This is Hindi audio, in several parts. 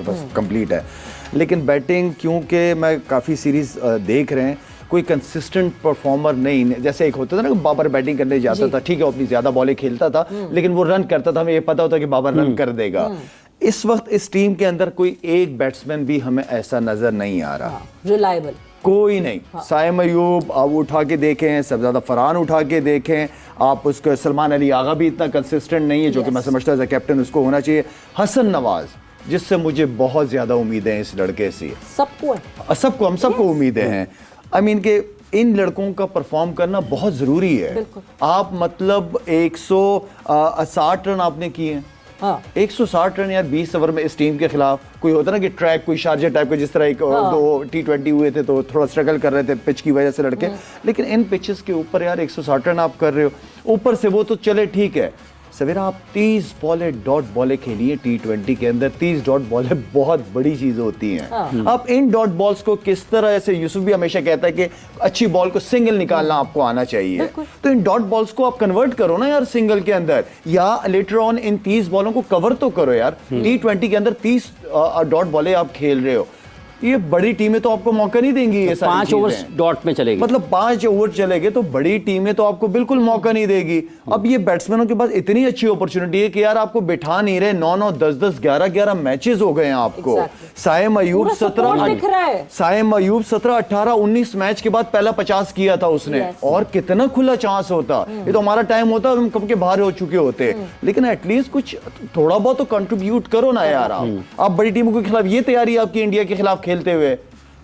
बस कंप्लीट है। लेकिन बैटिंग क्योंकि मैं काफ़ी सीरीज देख रहे हैं, कोई कंसिस्टेंट परफॉर्मर नहीं, जैसे एक होता था ना कि बाबर बैटिंग करने जाता था, ठीक है अपनी ज़्यादा बॉलें खेलता था लेकिन वो रन करता था, हमें ये पता होता कि बाबर रन कर देगा। इस वक्त इस टीम के अंदर कोई एक बैट्समैन भी हमें ऐसा नजर नहीं आ रहा, रिलायबल कोई नहीं। साइम अयूब आप उठा के देखें, सबसे ज़्यादा फरहान उठा के देखें, आप उसको सलमान अली आगा भी इतना कंसिस्टेंट नहीं है, जो कि मैं समझता हूँ एज अ कैप्टन उसको होना चाहिए। हसन नवाज, जिससे मुझे बहुत ज़्यादा उम्मीदें हैं इस लड़के से, सबको हम सबको उम्मीदें हैं। आई मीन के इन लड़कों का परफॉर्म करना बहुत ज़रूरी है। आप मतलब 160 रन आपने किए हैं, 160 रन यार 20 ओवर में इस टीम के खिलाफ। कोई होता ना कि ट्रैक कोई शारजा टाइप का, जिस तरह एक दो T20 हुए थे तो थोड़ा स्ट्रगल कर रहे थे पिच की वजह से लड़के, लेकिन इन पिचेस के ऊपर यार 160 रन आप कर रहे हो। ऊपर से वो तो चले ठीक है, सवेरा आप 30 बॉलें डॉट बॉलें खेली हैं T20 के अंदर। 30 डॉट बॉलें बहुत बड़ी चीज होती हैं। आप इन डॉट बॉल्स को किस तरह, ऐसे यूसुफ भी हमेशा कहता है कि अच्छी बॉल को सिंगल निकालना आपको आना चाहिए, तो इन डॉट बॉल्स को आप कन्वर्ट करो ना यार सिंगल के अंदर, या लेटर ऑन इन 30 बॉलों को कवर तो करो यार। T20 के अंदर 30 डॉट बॉलें आप खेल रहे हो, ये बड़ी टीमें तो आपको मौका नहीं देंगी। ये 5 ओवर डॉट में चलेगी, मतलब 5 ओवर चलेंगे तो बड़ी टीमें तो आपको बिल्कुल मौका नहीं देगी। अब ये बैट्समैनों के पास इतनी अच्छी अपॉर्चुनिटी है कि यार आपको बिठा नहीं रहे। 9-9, 10-10, 11-11 मैचेस हो गए हैं आपको। साइम अयूब 17, 18, 19 मैच के बाद पहला 50 किया था उसने, और कितना खुला चांस होता। ये तो हमारा टाइम होता, हम कब के बाहर हो चुके होते, लेकिन एटलीस्ट कुछ थोड़ा बहुत तो कंट्रीब्यूट करो ना यार। आप बड़ी टीमों के खिलाफ ये तैयारी आपकी इंडिया के खिलाफ खेलते हुए,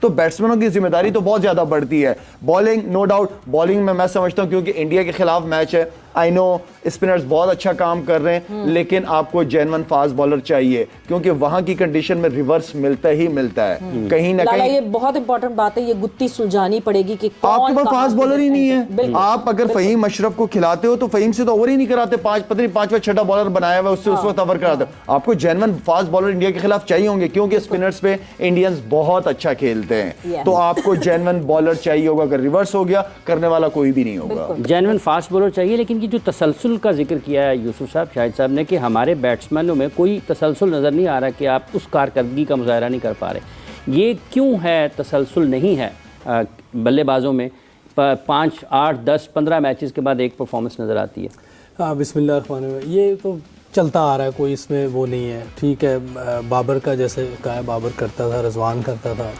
तो बैट्समैनों की जिम्मेदारी तो बहुत ज्यादा बढ़ती है। बॉलिंग नो डाउट, बॉलिंग में मैं समझता हूं क्योंकि इंडिया के खिलाफ मैच है, आई नो स्पिनर्स बहुत अच्छा काम कर रहे हैं, लेकिन आपको जेन्युइन फास्ट बॉलर चाहिए क्योंकि वहां की कंडीशन में रिवर्स मिलता ही मिलता है कहीं ना कहीं। ये बहुत इंपॉर्टेंट बात है, ये गुत्ती सुलझानी पड़ेगी कि आपके पास फास्ट बॉलर ही नहीं है। आप अगर फहीम अशरफ को खिलाते हो तो फहीम से तो ओवर ही नहीं कराते, पांचवा छठा बॉलर बनाया हुआ उससे उस वक्त ओवर कराते। आपको जेन्युइन फास्ट बॉलर इंडिया के खिलाफ चाहिए होंगे क्योंकि स्पिनर्स पे इंडियंस बहुत अच्छा खेलते हैं, तो आपको जेन्युइन बॉलर चाहिए होगा। अगर रिवर्स हो गया करने वाला कोई भी नहीं होगा। जेन्युइन फास्ट बॉलर चाहिए, लेकिन कि जो तसलसल का जिक्र किया है यूसुफ साहब, शाहिद साहब ने, कि हमारे बैट्समैनों में कोई तसलसल नज़र नहीं आ रहा, कि आप उस कारकर्दगी का मुजाहरा नहीं कर पा रहे। ये क्यों है तसलसल नहीं है बल्लेबाजों में? 5, 8, 10, 15 मैचेस के बाद एक परफॉर्मेंस नज़र आती है। हाँ, बिस्मिल्लाह, ये तो चलता आ रहा है, कोई इसमें वो नहीं है। ठीक है, बाबर का जैसे कहा, बाबर करता था, रजवान करता था,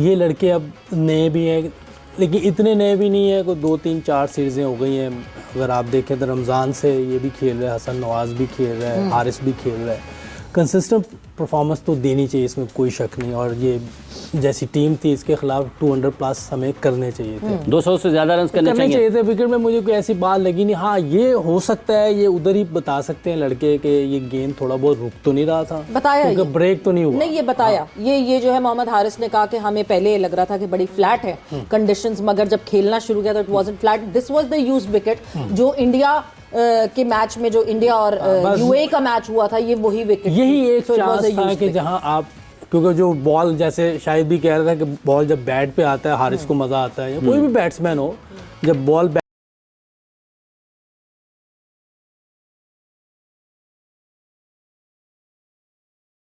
ये लड़के अब नए भी हैं लेकिन इतने नए भी नहीं है, कोई 2, 3, 4 सीरीज़ें हो गई हैं। अगर आप देखें तो रमज़ान से ये भी खेल रहे हैं, हसन नवाज भी खेल रहा है, हारिस भी खेल रहा है। कंसिस्टेंट परफॉर्मेंस तो देनी चाहिए, इसमें कोई शक नहीं। और ये जैसी टीम थी इसके खिलाफ 200 प्लस हमें करने चाहिए थे, 200 से ज़्यादा रन करने चाहिए थे। विकेट में मुझे कोई ऐसी बात लगी नहीं। हाँ, ये हो सकता है, ये उधर ही बता सकते हैं लड़के के ये गेंद थोड़ा बहुत रुक तो नहीं रहा था, बताया ब्रेक तो नहीं हुआ। नहीं, ये बताया। ये जो है मोहम्मद हारिस ने कहा कि हमें पहले लग रहा था कि बड़ी फ्लैट है कंडीशंस, मगर जब खेलना शुरू किया तो it wasn't flat, this was the used wicket. जो इंडिया के मैच में, जो इंडिया और यूएई का मैच हुआ था, ये वही विकेट, यही एक चांस था कि जहां आप, क्योंकि जो बॉल, जैसे शायद भी कह रहा था कि बॉल जब बैट पे आता है हारिस को मजा आता है, या कोई भी बैट्समैन हो, जब बॉल